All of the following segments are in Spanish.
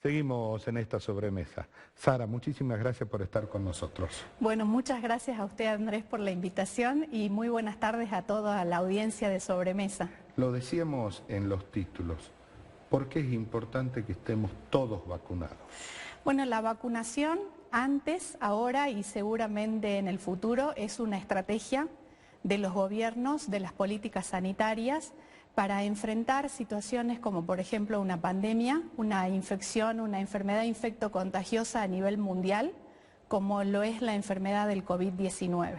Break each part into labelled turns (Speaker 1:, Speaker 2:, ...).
Speaker 1: Seguimos en esta sobremesa. Sara, muchísimas gracias por estar con nosotros.
Speaker 2: Bueno, muchas gracias a usted, Andrés, por la invitación y muy buenas tardes a toda la audiencia de Sobremesa.
Speaker 1: Lo decíamos en los títulos. ¿Por qué es importante que estemos todos vacunados?
Speaker 2: Bueno, la vacunación antes, ahora y seguramente en el futuro es una estrategia de los gobiernos, de las políticas sanitarias, para enfrentar situaciones como por ejemplo una pandemia, una infección, una enfermedad infectocontagiosa a nivel mundial, como lo es la enfermedad del COVID-19.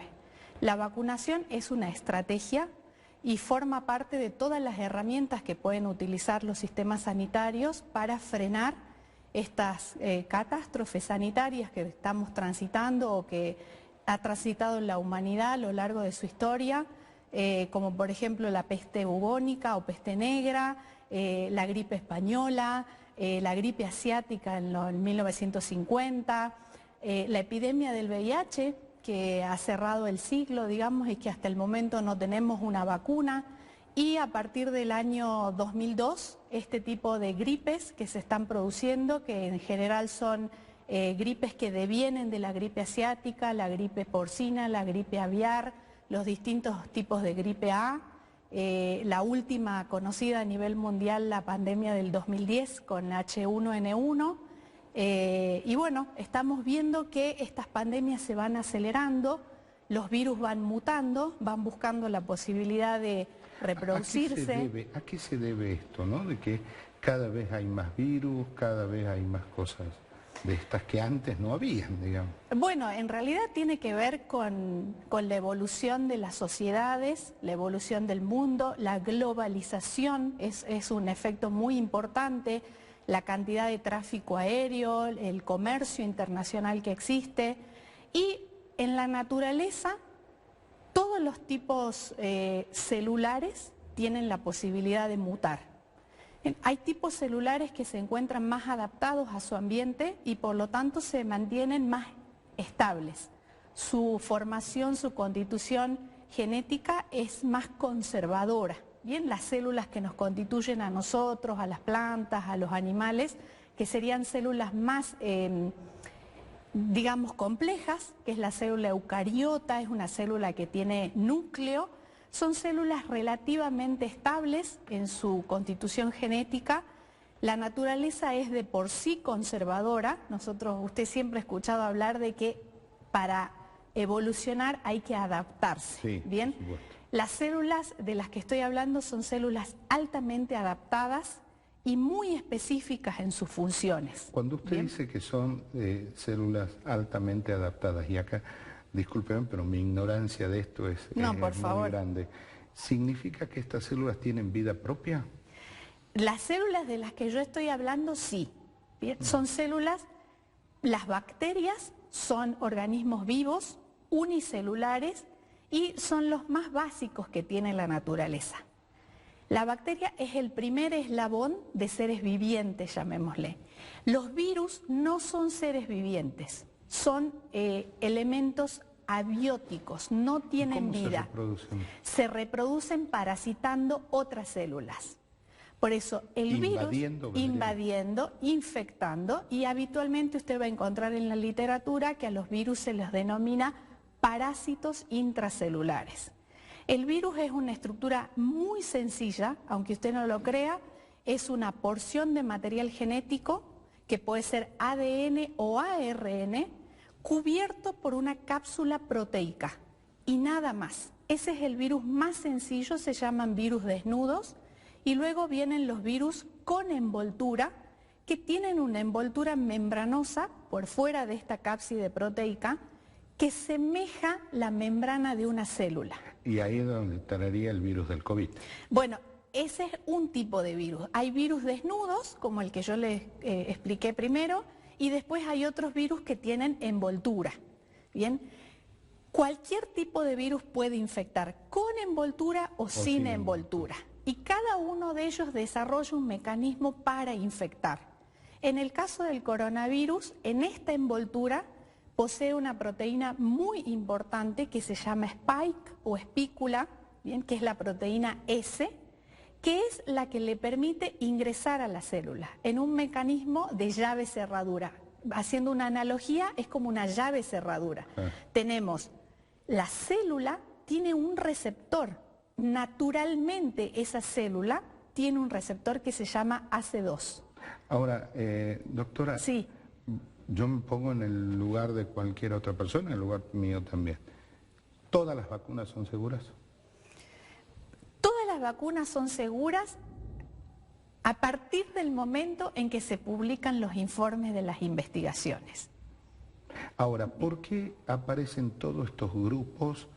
Speaker 2: La vacunación es una estrategia y forma parte de todas las herramientas que pueden utilizar los sistemas sanitarios para frenar estas catástrofes sanitarias que estamos transitando o que ha transitado la humanidad a lo largo de su historia, como por ejemplo la peste bubónica o peste negra, la gripe española, la gripe asiática en 1950, la epidemia del VIH que ha cerrado el siglo, digamos, y que hasta el momento no tenemos una vacuna, y a partir del año 2002 este tipo de gripes que se están produciendo, que en general son gripes que devienen de la gripe asiática, la gripe porcina, la gripe aviar, los distintos tipos de gripe A, la última conocida a nivel mundial, la pandemia del 2010 con H1N1, y bueno, estamos viendo que estas pandemias se van acelerando, los virus van mutando, van buscando la posibilidad de reproducirse.
Speaker 1: ¿A qué se debe esto, no? De que cada vez hay más virus, cada vez hay más cosas de estas que antes no habían, digamos.
Speaker 2: Bueno, en realidad tiene que ver con la evolución de las sociedades, la evolución del mundo, la globalización es un efecto muy importante, la cantidad de tráfico aéreo, el comercio internacional que existe, y en la naturaleza todos los tipos celulares tienen la posibilidad de mutar. Hay tipos celulares que se encuentran más adaptados a su ambiente y por lo tanto se mantienen más estables. Su formación, su constitución genética es más conservadora. Bien, las células que nos constituyen a nosotros, a las plantas, a los animales, que serían células más, digamos, complejas, que es la célula eucariota, es una célula que tiene núcleo. Son células relativamente estables en su constitución genética. La naturaleza es de por sí conservadora. Usted siempre ha escuchado hablar de que para evolucionar hay que adaptarse.
Speaker 1: Sí,
Speaker 2: ¿bien?
Speaker 1: por supuesto.
Speaker 2: Las células de las que estoy hablando son células altamente adaptadas y muy específicas en sus funciones.
Speaker 1: Cuando usted
Speaker 2: ¿bien?
Speaker 1: dice que son
Speaker 2: células
Speaker 1: altamente adaptadas, y acá, discúlpeme, pero mi ignorancia de esto es muy grande, ¿significa que estas células tienen vida propia?
Speaker 2: Las células de las que yo estoy hablando, sí. ¿Bien? Son células, las bacterias son organismos vivos, unicelulares, y son los más básicos que tiene la naturaleza. La bacteria es el primer eslabón de seres vivientes, llamémosle. Los virus no son seres vivientes, son elementos abióticos, no tienen vida.
Speaker 1: ¿Cómo se reproducen?
Speaker 2: Se reproducen parasitando otras células. Por eso el virus invadiendo, infectando, y habitualmente usted va a encontrar en la literatura que a los virus se los denomina parásitos intracelulares. El virus es una estructura muy sencilla, aunque usted no lo crea, es una porción de material genético que puede ser ADN o ARN cubierto por una cápsula proteica y nada más. Ese es el virus más sencillo, se llaman virus desnudos, y luego vienen los virus con envoltura, que tienen una envoltura membranosa por fuera de esta cápside proteica que semeja la membrana de una célula.
Speaker 1: Y ahí es donde estaría el virus del COVID.
Speaker 2: Bueno, ese es un tipo de virus. Hay virus desnudos, como el que yo les expliqué primero, y después hay otros virus que tienen envoltura. Bien, cualquier tipo de virus puede infectar con envoltura o sin envoltura. Y cada uno de ellos desarrolla un mecanismo para infectar. En el caso del coronavirus, en esta envoltura posee una proteína muy importante que se llama spike o espícula, bien, que es la proteína S, que es la que le permite ingresar a la célula en un mecanismo de llave cerradura. Haciendo una analogía, es como una llave cerradura. Tenemos la célula, tiene un receptor. Naturalmente esa célula tiene un receptor que se llama AC2.
Speaker 1: Ahora, doctora,
Speaker 2: sí.
Speaker 1: Yo me pongo en el lugar de cualquier otra persona, en el lugar mío también. ¿Todas las vacunas son seguras?
Speaker 2: Todas las vacunas son seguras a partir del momento en que se publican los informes de las investigaciones.
Speaker 1: Ahora, ¿por qué aparecen todos estos grupos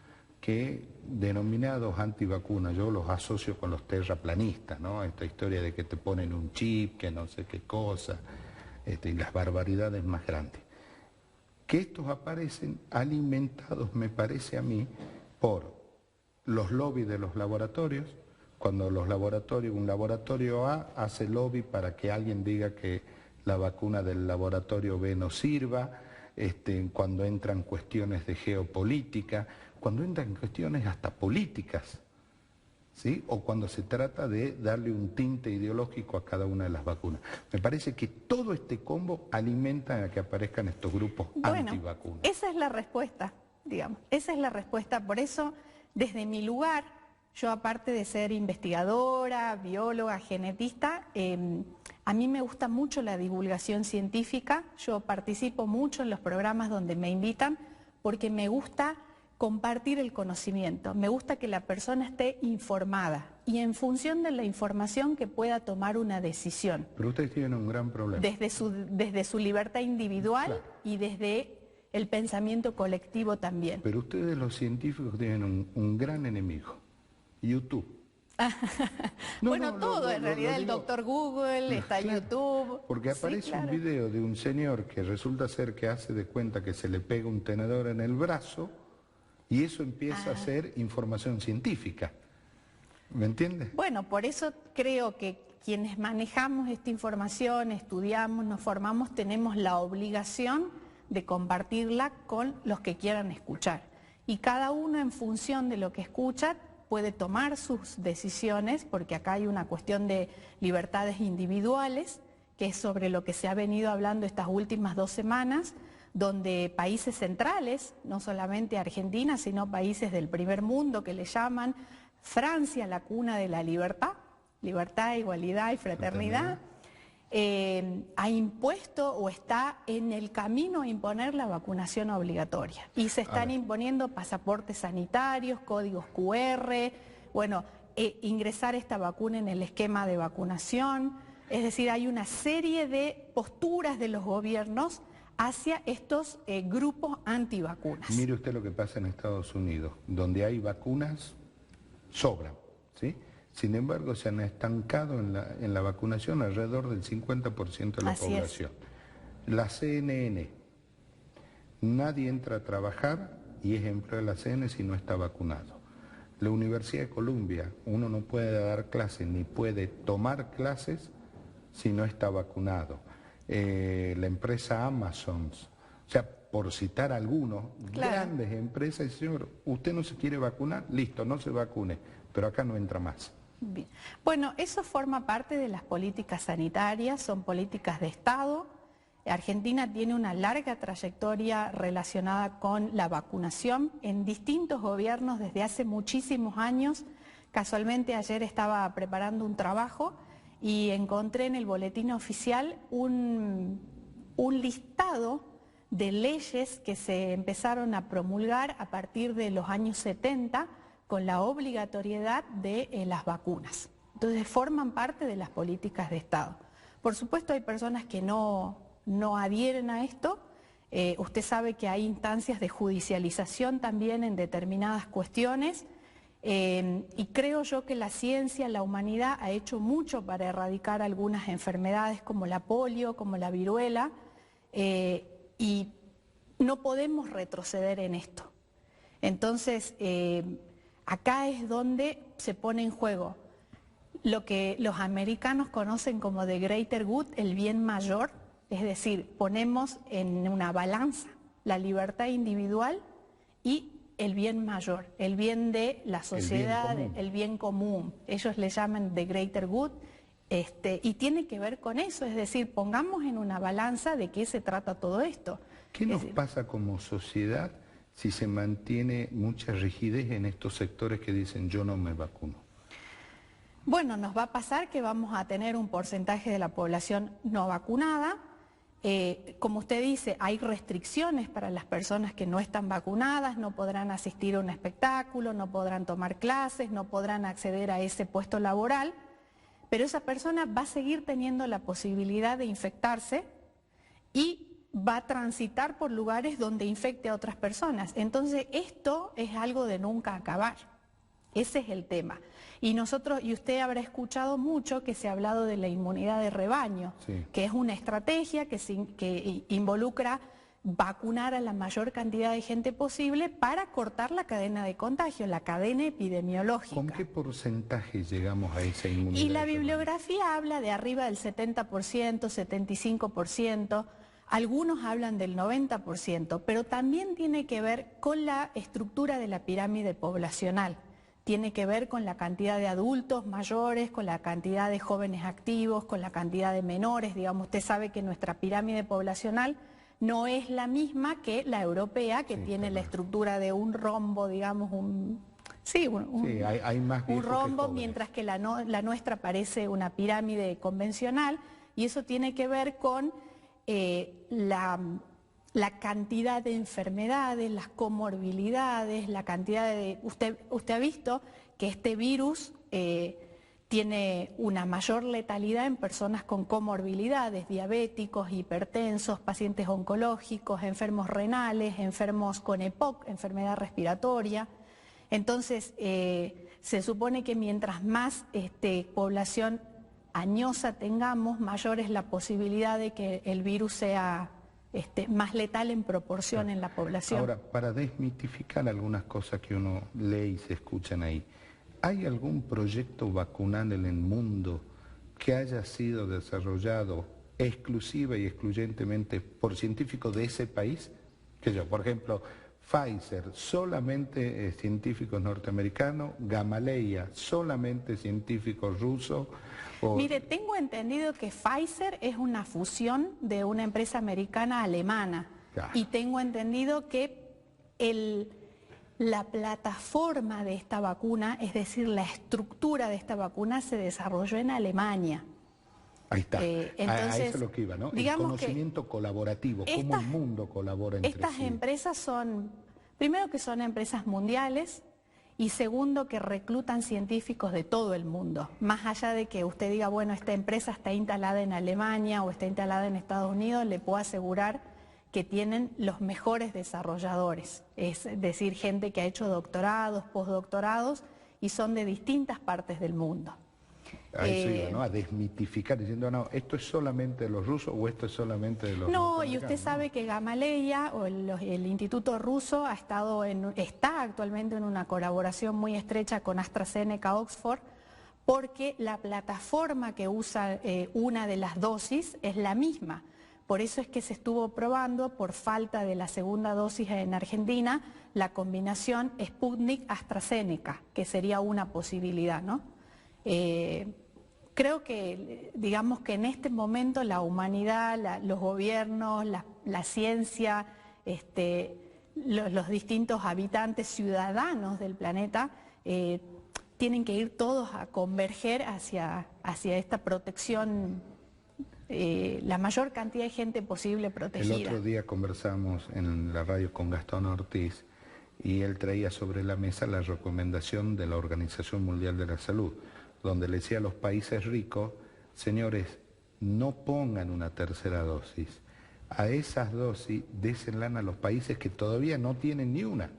Speaker 1: que, denominados antivacunas, yo los asocio con los terraplanistas, ¿no? Esta historia de que te ponen un chip, que no sé qué cosa, y las barbaridades más grandes? Que estos aparecen alimentados, me parece a mí, por los lobbies de los laboratorios. Cuando los laboratorios, un laboratorio A hace lobby para que alguien diga que la vacuna del laboratorio B no sirva, cuando entran cuestiones de geopolítica, cuando entran cuestiones hasta políticas, ¿sí? O cuando se trata de darle un tinte ideológico a cada una de las vacunas. Me parece que todo este combo alimenta a que aparezcan estos grupos antivacunas.
Speaker 2: Esa es la respuesta, digamos, esa es la respuesta. Por eso, desde mi lugar, yo aparte de ser investigadora, bióloga, genetista, a mí me gusta mucho la divulgación científica. Yo participo mucho en los programas donde me invitan porque me gusta compartir el conocimiento, me gusta que la persona esté informada y en función de la información que pueda tomar una decisión.
Speaker 1: Pero ustedes tienen un gran problema.
Speaker 2: Desde su libertad individual, claro, y desde el pensamiento colectivo también.
Speaker 1: Pero ustedes los científicos tienen un gran enemigo, YouTube.
Speaker 2: Todo, en realidad el doctor Google, está claro, YouTube.
Speaker 1: Porque aparece, sí, claro, un video de un señor que resulta ser que hace de cuenta que se le pega un tenedor en el brazo y eso empieza a ser información científica. ¿Me entiendes?
Speaker 2: Bueno, por eso creo que quienes manejamos esta información, estudiamos, nos formamos, tenemos la obligación de compartirla con los que quieran escuchar. Y cada uno en función de lo que escucha puede tomar sus decisiones, porque acá hay una cuestión de libertades individuales, que es sobre lo que se ha venido hablando estas últimas 2 semanas, donde países centrales, no solamente Argentina, sino países del primer mundo que le llaman Francia, la cuna de la libertad, igualdad y fraternidad, ha impuesto o está en el camino a imponer la vacunación obligatoria. Y se están imponiendo pasaportes sanitarios, códigos QR, ingresar esta vacuna en el esquema de vacunación. Es decir, hay una serie de posturas de los gobiernos hacia estos grupos antivacunas.
Speaker 1: Mire usted lo que pasa en Estados Unidos, donde hay vacunas, sobran, ¿sí? Sin embargo, se han estancado en la vacunación alrededor del 50% de la población. La CNN, nadie entra a trabajar y es empleado de la CNN si no está vacunado. La Universidad de Columbia, uno no puede dar clases ni puede tomar clases si no está vacunado. La empresa Amazon, o sea, por citar algunos, claro, grandes empresas, y señor, usted no se quiere vacunar, listo, no se vacune, pero acá no entra más.
Speaker 2: Bien. Bueno, eso forma parte de las políticas sanitarias, son políticas de Estado. Argentina tiene una larga trayectoria relacionada con la vacunación en distintos gobiernos desde hace muchísimos años. Casualmente ayer estaba preparando un trabajo y encontré en el boletín oficial un listado de leyes que se empezaron a promulgar a partir de los años 70 con la obligatoriedad de las vacunas. Entonces forman parte de las políticas de Estado. Por supuesto hay personas que no adhieren a esto. Usted sabe que hay instancias de judicialización también en determinadas cuestiones. Y creo yo que la ciencia, la humanidad ha hecho mucho para erradicar algunas enfermedades como la polio, como la viruela, y no podemos retroceder en esto. Entonces, acá es donde se pone en juego lo que los americanos conocen como the greater good, el bien mayor, es decir, ponemos en una balanza la libertad individual y el bien mayor, el bien de la sociedad, el bien común. Ellos le llaman the greater good, y tiene que ver con eso, es decir, pongamos en una balanza de qué se trata todo esto.
Speaker 1: ¿Qué nos pasa como sociedad si se mantiene mucha rigidez en estos sectores que dicen yo no me vacuno?
Speaker 2: Bueno, nos va a pasar que vamos a tener un porcentaje de la población no vacunada. Como usted dice, hay restricciones para las personas que no están vacunadas, no podrán asistir a un espectáculo, no podrán tomar clases, no podrán acceder a ese puesto laboral, pero esa persona va a seguir teniendo la posibilidad de infectarse y va a transitar por lugares donde infecte a otras personas. Entonces, esto es algo de nunca acabar. Ese es el tema. Y usted habrá escuchado mucho que se ha hablado de la inmunidad de rebaño, sí, que es una estrategia que involucra vacunar a la mayor cantidad de gente posible para cortar la cadena de contagio, la cadena epidemiológica.
Speaker 1: ¿Con qué porcentaje llegamos a esa inmunidad?
Speaker 2: Y la bibliografía habla de arriba del 70%, 75%, algunos hablan del 90%, pero también tiene que ver con la estructura de la pirámide poblacional. Tiene que ver con la cantidad de adultos mayores, con la cantidad de jóvenes activos, con la cantidad de menores. Digamos, usted sabe que nuestra pirámide poblacional no es la misma que la europea, que tiene la estructura de un rombo, digamos,
Speaker 1: hay más
Speaker 2: un rombo, mientras que la nuestra parece una pirámide convencional, y eso tiene que ver con la cantidad de enfermedades, las comorbilidades, la cantidad de... Usted ha visto que este virus tiene una mayor letalidad en personas con comorbilidades, diabéticos, hipertensos, pacientes oncológicos, enfermos renales, enfermos con EPOC, enfermedad respiratoria. Entonces, se supone que mientras más población añosa tengamos, mayor es la posibilidad de que el virus sea más letal en proporción en la población.
Speaker 1: Ahora, para desmitificar algunas cosas que uno lee y se escuchan ahí, ¿hay algún proyecto vacunal en el mundo que haya sido desarrollado exclusiva y excluyentemente por científicos de ese país? Por ejemplo, Pfizer, solamente científicos norteamericanos; Gamaleya, solamente científicos rusos.
Speaker 2: Mire, tengo entendido que Pfizer es una fusión de una empresa americana alemana. Y tengo entendido que la plataforma de esta vacuna, es decir, la estructura de esta vacuna, se desarrolló en Alemania.
Speaker 1: Ahí está, entonces, a eso es lo que iba, ¿no? El conocimiento colaborativo, cómo el mundo colabora entre sí.
Speaker 2: Estas empresas son, primero que son empresas mundiales, y segundo que reclutan científicos de todo el mundo. Más allá de que usted diga, bueno, esta empresa está instalada en Alemania o está instalada en Estados Unidos, le puedo asegurar que tienen los mejores desarrolladores. Es decir, gente que ha hecho doctorados, postdoctorados, y son de distintas partes del mundo.
Speaker 1: A eso iba, ¿no? A desmitificar, diciendo, no, esto es solamente de los rusos o esto es solamente de los...
Speaker 2: No, y usted sabe que Gamaleya o el Instituto Ruso está actualmente en una colaboración muy estrecha con AstraZeneca Oxford, porque la plataforma que usa una de las dosis es la misma. Por eso es que se estuvo probando, por falta de la segunda dosis en Argentina, la combinación Sputnik-AstraZeneca, que sería una posibilidad, ¿no? Creo que, digamos que en este momento la humanidad, los gobiernos, la ciencia, los distintos habitantes, ciudadanos del planeta, tienen que ir todos a converger hacia esta protección, la mayor cantidad de gente posible protegida.
Speaker 1: El otro día conversamos en la radio con Gastón Ortiz y él traía sobre la mesa la recomendación de la Organización Mundial de la Salud, donde le decía a los países ricos, señores, no pongan una tercera dosis. A esas dosis désenla a los países que todavía no tienen ni una.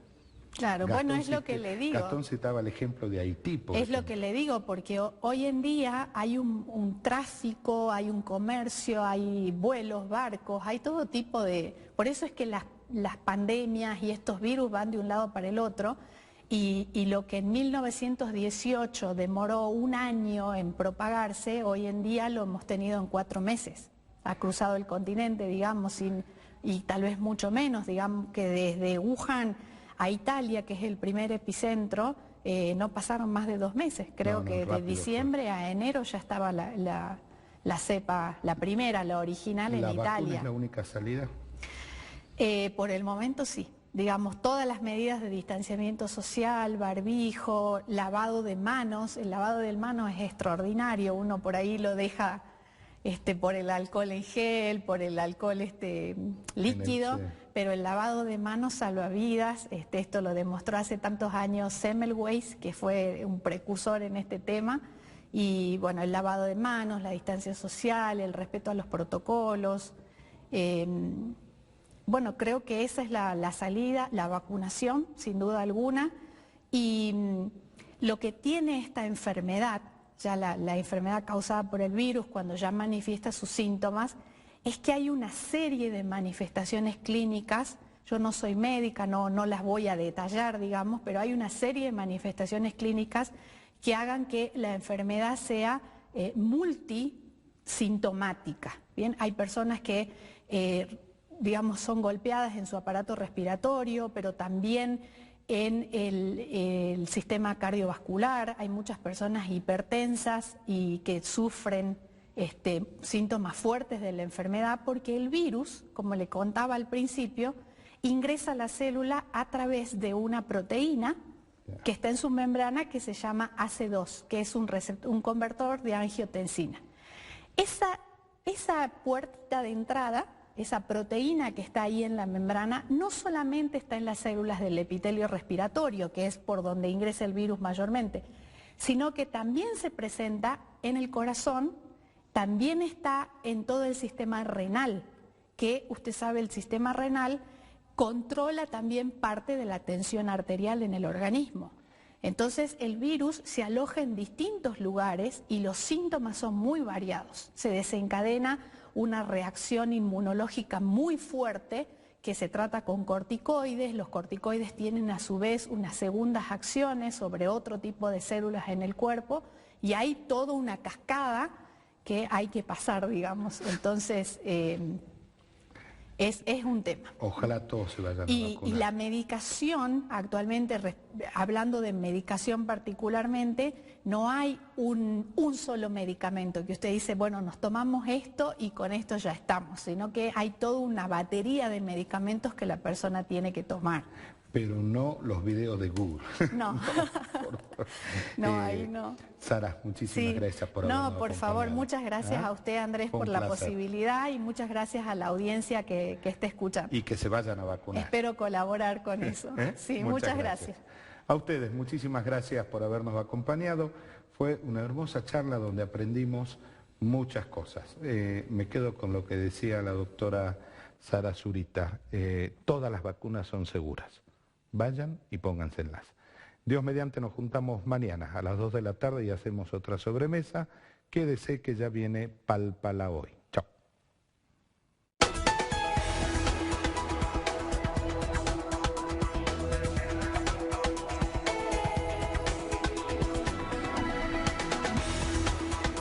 Speaker 2: Claro, bueno, es lo que le digo.
Speaker 1: Gastón citaba el ejemplo de Haití.
Speaker 2: Es lo que le digo, porque hoy en día hay un tráfico, hay un comercio, hay vuelos, barcos, hay todo tipo de... Por eso es que las pandemias y estos virus van de un lado para el otro. Y lo que en 1918 demoró un año en propagarse, hoy en día lo hemos tenido en 4 meses. Ha cruzado el continente, digamos, y tal vez mucho menos, digamos que desde Wuhan a Italia, que es el primer epicentro, no pasaron más de 2 meses. Creo que de diciembre a enero ya estaba la cepa, la primera, la original en Italia.
Speaker 1: ¿La vacuna es la única salida?
Speaker 2: Por el momento sí. Digamos, todas las medidas de distanciamiento social, barbijo, lavado de manos. El lavado de manos es extraordinario. Uno por ahí lo deja por el alcohol en gel, por el alcohol líquido, pero el lavado de manos salva vidas. Esto lo demostró hace tantos años Semmelweis, que fue un precursor en este tema. Y bueno, el lavado de manos, la distancia social, el respeto a los protocolos. Bueno, creo que esa es la salida, la vacunación, sin duda alguna. Y lo que tiene esta enfermedad, ya la enfermedad causada por el virus, cuando ya manifiesta sus síntomas, es que hay una serie de manifestaciones clínicas. Yo no soy médica, no las voy a detallar, digamos, pero hay una serie de manifestaciones clínicas que hagan que la enfermedad sea multisintomática. Bien, hay personas que digamos, son golpeadas en su aparato respiratorio, pero también en el sistema cardiovascular. Hay muchas personas hipertensas y que sufren síntomas fuertes de la enfermedad porque el virus, como le contaba al principio, ingresa a la célula a través de una proteína que está en su membrana que se llama AC2, que es un convertor de angiotensina. Esa puerta de entrada, esa proteína que está ahí en la membrana, no solamente está en las células del epitelio respiratorio, que es por donde ingresa el virus mayormente, sino que también se presenta en el corazón, también está en todo el sistema renal, que usted sabe, el sistema renal controla también parte de la tensión arterial en el organismo. Entonces el virus se aloja en distintos lugares y los síntomas son muy variados. Se desencadena una reacción inmunológica muy fuerte que se trata con corticoides. Los corticoides tienen a su vez unas segundas acciones sobre otro tipo de células en el cuerpo y hay toda una cascada que hay que pasar, digamos. Entonces es un tema.
Speaker 1: Ojalá todos se vayan a vacunar.
Speaker 2: Y la medicación, actualmente, hablando de medicación particularmente, no hay un solo medicamento que usted dice, bueno, nos tomamos esto y con esto ya estamos, sino que hay toda una batería de medicamentos que la persona tiene que tomar.
Speaker 1: Pero no los videos de Google.
Speaker 2: No, no, ahí no.
Speaker 1: Sara, muchísimas gracias por habernos acompañado.
Speaker 2: No, por favor, muchas gracias a usted, Andrés, por la posibilidad y muchas gracias a la audiencia que esté escuchando.
Speaker 1: Y que se vayan a vacunar.
Speaker 2: Espero colaborar con eso. Sí, muchas gracias.
Speaker 1: A ustedes, muchísimas gracias por habernos acompañado. Fue una hermosa charla donde aprendimos muchas cosas. Me quedo con lo que decía la doctora Sara Zurita. Todas las vacunas son seguras. Vayan y pónganselas. Dios mediante nos juntamos mañana a las 2 de la tarde y hacemos otra sobremesa. Quédese que ya viene Pálpala Hoy.